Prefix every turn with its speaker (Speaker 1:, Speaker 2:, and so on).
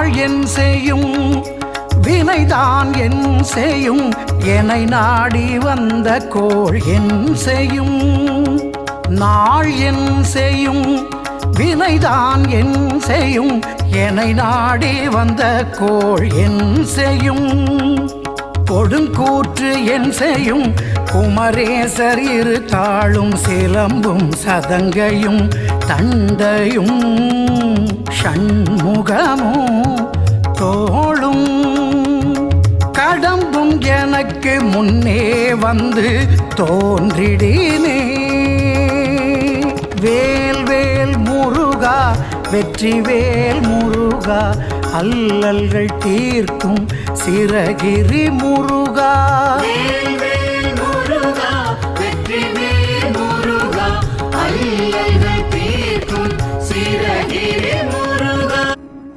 Speaker 1: நாள் என் செய்யும் வினைதான் என் செய்யும் என்னை நாடி வந்த கோள் என் செய்யும் நாள் என் செய்யும் வினைதான் என் செய்யும் என்னை நாடி வந்த கோள் என் செய்யும் கொடுங்கூற்று என் செய்யும் குமரேசர் இரு தாளும் சிலம்பும் சதங்கையும் தண்டையும் ஷண்முகமும் தோளும் கடம்பும் எனக்கு முன்னே வந்து தோன்றிடினே வேல் வேல் முருகா வெற்றி வேல் முருகா அல்லல்கள் தீர்க்கும் சிரகிரி முருகா
Speaker 2: வேல் வேல் முருகா வெற்றி வேல் முருகா அல்லல்கள் தீர்க்கும் சிரகிரி